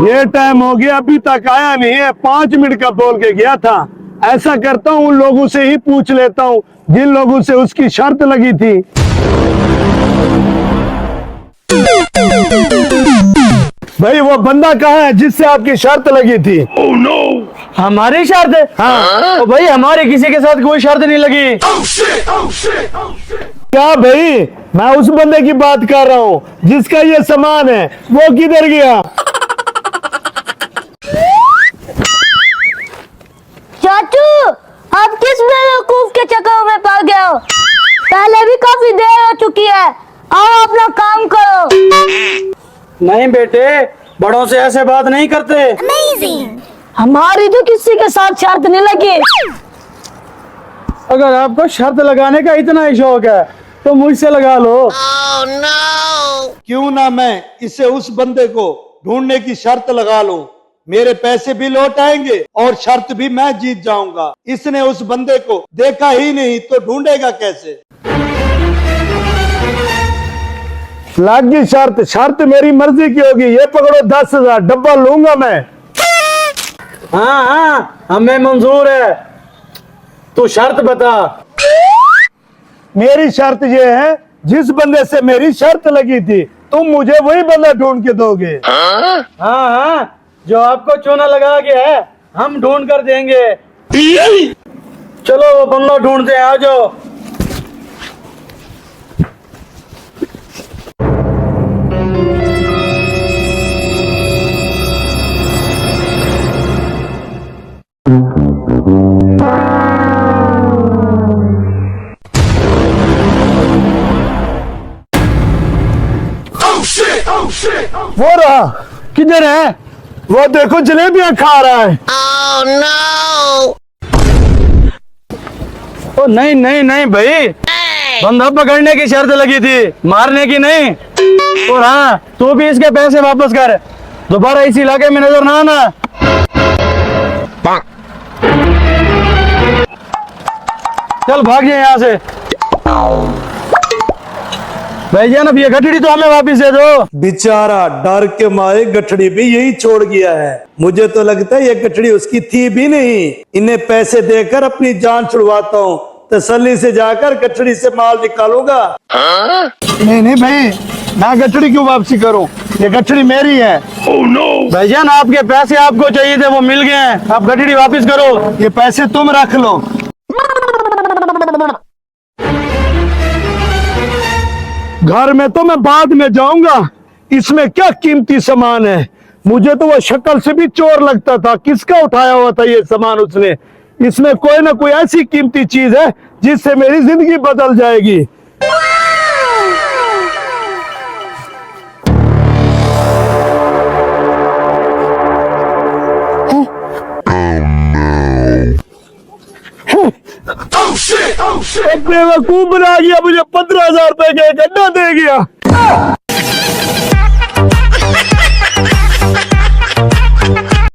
ये टाइम हो गया अभी तक आया नहीं है, 5 मिनट का बोल के गया था। ऐसा करता हूँ उन लोगों से ही पूछ लेता हूँ जिन लोगों से उसकी शर्त लगी थी। भाई वो बंदा कहाँ है जिससे आपकी शर्त लगी थी? Oh no! हमारी शर्त है? हाँ। तो भाई हमारी किसी के साथ कोई शर्त नहीं लगी। Oh shit! Oh shit! Oh shit! क्या भाई, मैं उस बंदे की बात कर रहा हूँ जिसका ये सामान है, वो किधर गया? चाचू, आप किस बेवकूफ के चक्कर में पड़ गए हो? पहले भी काफी देर हो चुकी है, आओ अपना काम करो। नहीं बेटे, बड़ों से ऐसे बात नहीं करते। हमारी तो किसी के साथ शर्त नहीं लगी। अगर आपको शर्त लगाने का इतना ही शौक है तो मुझसे लगा लो। क्यों ना मैं इसे उस बंदे को ढूंढने की शर्त लगा लूं, मेरे पैसे भी लौट आएंगे और शर्त भी मैं जीत जाऊंगा। इसने उस बंदे को देखा ही नहीं तो ढूंढेगा कैसे? लागी शर्त, शर्त मेरी मर्जी की होगी। ये पकड़ो 10,000, डब्बा लूंगा मैं। हाँ हाँ, हमें मंजूर है। तू शर्त बता। मेरी शर्त ये है, जिस बंदे से मेरी शर्त लगी थी तुम मुझे वही बंदा ढूंढ के दोगे। हाँ हाँ, जो आपको चूना लगा गया है हम ढूंढ कर देंगे। चलो वो बंदा ढूंढते हैं, आ जाओ। वो रहा। किधर है? वो देखो जलेबियां खा रहा है। ओ नहीं नहीं नहीं भाई, बंदा पकड़ने की शर्त लगी थी, मारने की नहीं। और हाँ, तू भी इसके पैसे वापस कर, दोबारा इस इलाके में नजर ना आना। चल भाग जाए यहाँ से। भैया ना, ये गठड़ी तो हमें वापस दे दो। बेचारा डर के मारे गठड़ी भी यही छोड़ गया है। मुझे तो लगता है ये गठड़ी उसकी थी भी नहीं। इन्हें पैसे देकर अपनी जान छुड़वाता हूँ, तसल्ली से जाकर गठड़ी से माल निकालूंगा। नहीं नहीं भाई, मैं गठड़ी क्यों वापसी करूँ? ये गठड़ी मेरी है। Oh no! भैया ना, आपके पैसे आपको चाहिए थे, वो मिल गए हैं। आप गठड़ी वापस करो। ये पैसे तुम रख लो। घर में तो मैं बाद में जाऊंगा, इसमें क्या कीमती सामान है? मुझे तो वो शक्ल से भी चोर लगता था। किसका उठाया हुआ था ये सामान उसने? इसमें कोई ना कोई ऐसी कीमती चीज है जिससे मेरी जिंदगी बदल जाएगी। Oh shit! Oh shit! बेवकूफ बना गया, मुझे 15,000 रुपए का गड्ढा दे गया।